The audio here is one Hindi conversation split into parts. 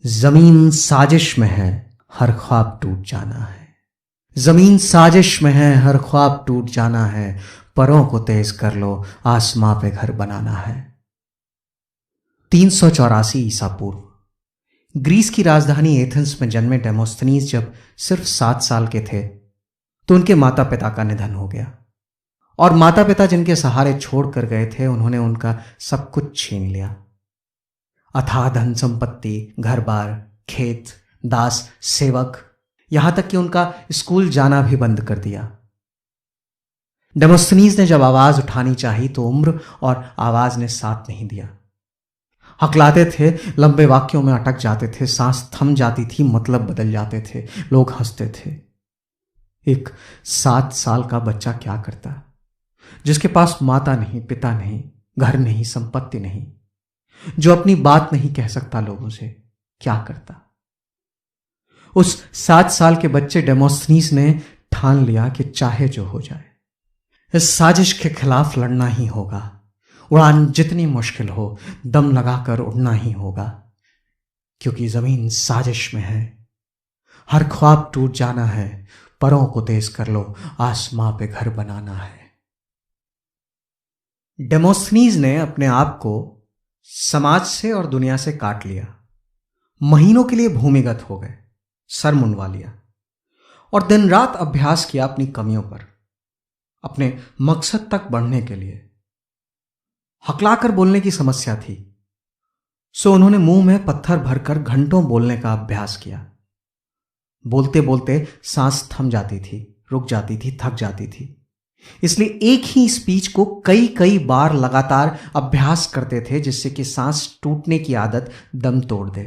जमीन साजिश में है, हर ख्वाब टूट जाना है। जमीन साजिश में है, हर ख्वाब टूट जाना है। परों को तेज कर लो, आसमां पे घर बनाना है। 384 ईसा पूर्व ग्रीस की राजधानी एथेंस में जन्मे डेमोस्थनीज जब सिर्फ 7 साल के थे तो उनके माता पिता का निधन हो गया। और माता पिता जिनके सहारे छोड़कर गए थे, उन्होंने उनका सब कुछ छीन लिया। अथाह धन संपत्ति, घर बार, खेत, दास, सेवक, यहां तक कि उनका स्कूल जाना भी बंद कर दिया। डेमोस्थनीज ने जब आवाज उठानी चाही तो उम्र और आवाज ने साथ नहीं दिया। हकलाते थे, लंबे वाक्यों में अटक जाते थे, सांस थम जाती थी, मतलब बदल जाते थे, लोग हंसते थे। एक 7 साल का बच्चा क्या करता, जिसके पास माता नहीं, पिता नहीं, घर नहीं, संपत्ति नहीं, जो अपनी बात नहीं कह सकता लोगों से, क्या करता? उस 7 साल के बच्चे डेमोस्थनीज ने ठान लिया कि चाहे जो हो जाए, इस साजिश के खिलाफ लड़ना ही होगा। उड़ान जितनी मुश्किल हो, दम लगाकर उड़ना ही होगा, क्योंकि जमीन साजिश में है। हर ख्वाब टूट जाना है, परों को तेज कर लो, आसमां पे घर बनाना है। डेमोस्थनीज ने अपने आप को समाज से और दुनिया से काट लिया। महीनों के लिए भूमिगत हो गए, सर मुंडवा लिया और दिन रात अभ्यास किया अपनी कमियों पर, अपने मकसद तक बढ़ने के लिए। हकलाकर बोलने की समस्या थी, सो उन्होंने मुंह में पत्थर भरकर घंटों बोलने का अभ्यास किया। बोलते बोलते सांस थम जाती थी, रुक जाती थी, थक जाती थी। इसलिए एक ही स्पीच को कई कई बार लगातार अभ्यास करते थे, जिससे कि सांस टूटने की आदत दम तोड़ दे।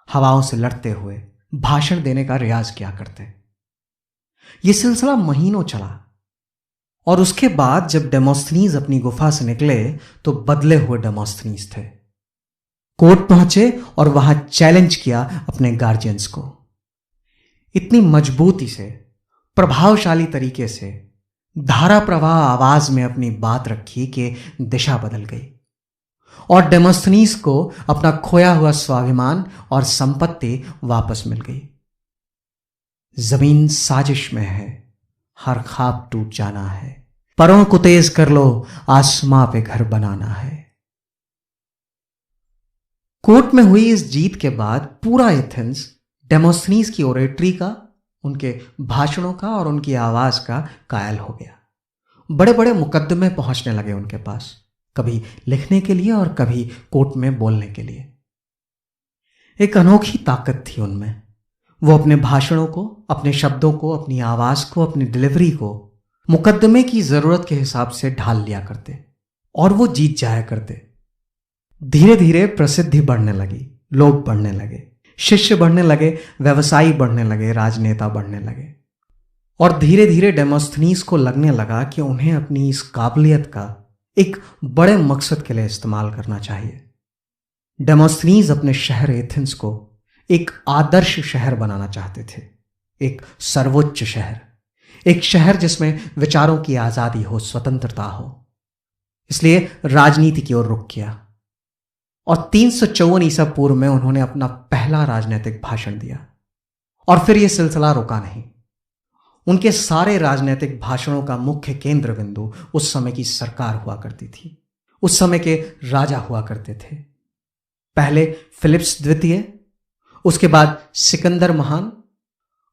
हवाओं से लड़ते हुए भाषण देने का रियाज किया करते। यह सिलसिला महीनों चला और उसके बाद जब डेमोस्थनीज अपनी गुफा से निकले तो बदले हुए डेमोस्थनीज थे। कोर्ट पहुंचे और वहां चैलेंज किया अपने गार्जियंस को। इतनी मजबूती से, प्रभावशाली तरीके से, धारा प्रवाह आवाज में अपनी बात रखी कि दिशा बदल गई और डेमोस्थनीज को अपना खोया हुआ स्वाभिमान और संपत्ति वापस मिल गई। जमीन साजिश में है, हर ख्वाब टूट जाना है। परों को तेज कर लो, आसमां पे घर बनाना है। कोर्ट में हुई इस जीत के बाद पूरा एथेंस डेमोस्थनीज की ओरेटरी का, उनके भाषणों का और उनकी आवाज का कायल हो गया। बड़े बड़े मुकदमे पहुंचने लगे उनके पास, कभी लिखने के लिए और कभी कोर्ट में बोलने के लिए। एक अनोखी ताकत थी उनमें। वो अपने भाषणों को, अपने शब्दों को, अपनी आवाज को, अपनी डिलीवरी को मुकदमे की जरूरत के हिसाब से ढाल लिया करते और वो जीत जाया करते। धीरे धीरे प्रसिद्धि बढ़ने लगी, लोग बढ़ने लगे, शिष्य बढ़ने लगे, व्यवसायी बढ़ने लगे, राजनेता बढ़ने लगे। और धीरे धीरे डेमोस्थनीज को लगने लगा कि उन्हें अपनी इस काबिलियत का एक बड़े मकसद के लिए इस्तेमाल करना चाहिए। डेमोस्थनीज अपने शहर एथेंस को एक आदर्श शहर बनाना चाहते थे, एक सर्वोच्च शहर, एक शहर जिसमें विचारों की आजादी हो, स्वतंत्रता हो। इसलिए राजनीति की ओर रुख किया और 354 ईसा पूर्व में उन्होंने अपना पहला राजनीतिक भाषण दिया। और फिर यह सिलसिला रुका नहीं। उनके सारे राजनीतिक भाषणों का मुख्य केंद्र बिंदु उस समय की सरकार हुआ करती थी, उस समय के राजा हुआ करते थे। पहले फिलिप्स द्वितीय, उसके बाद सिकंदर महान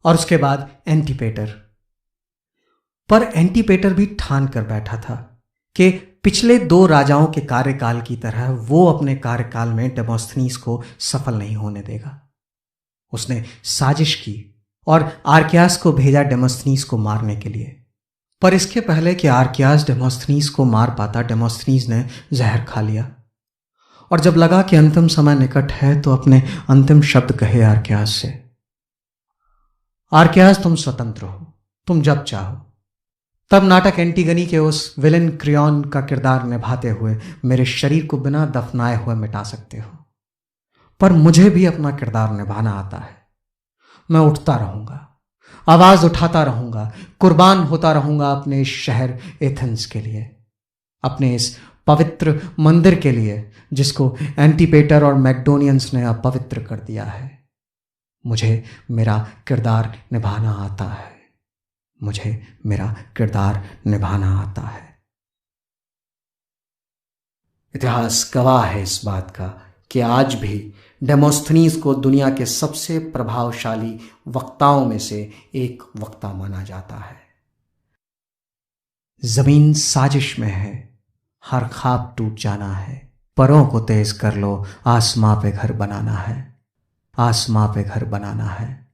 और उसके बाद एंटीपेटर। पर एंटीपेटर भी ठान कर बैठा था कि पिछले 2 राजाओं के कार्यकाल की तरह वो अपने कार्यकाल में डेमोस्थनीज को सफल नहीं होने देगा। उसने साजिश की और आर्कियास को भेजा डेमोस्थनीज को मारने के लिए। पर इसके पहले कि आर्कियास डेमोस्थनीज को मार पाता, डेमोस्थनीज ने जहर खा लिया। और जब लगा कि अंतिम समय निकट है तो अपने अंतिम शब्द कहे आर्कियास से, आर्कियास तुम स्वतंत्र हो, तुम जब चाहो। तब नाटक एंटीगनी के उस विलेन क्रियॉन का किरदार निभाते हुए मेरे शरीर को बिना दफनाए हुए मिटा सकते हो, पर मुझे भी अपना किरदार निभाना आता है। मैं उठता रहूंगा, आवाज उठाता रहूंगा, कुर्बान होता रहूंगा अपने इस शहर एथेंस के लिए, अपने इस पवित्र मंदिर के लिए जिसको एंटीपेटर और मैकडोनियंस ने अपवित्र कर दिया है। मुझे मेरा किरदार निभाना आता है। मुझे मेरा किरदार निभाना आता है। इतिहास गवाह है इस बात का कि आज भी डेमोस्थनीज को दुनिया के सबसे प्रभावशाली वक्ताओं में से एक वक्ता माना जाता है। जमीन साजिश में है, हर ख्वाब टूट जाना है, परों को तेज कर लो, आसमां पे घर बनाना है, आसमां पे घर बनाना है।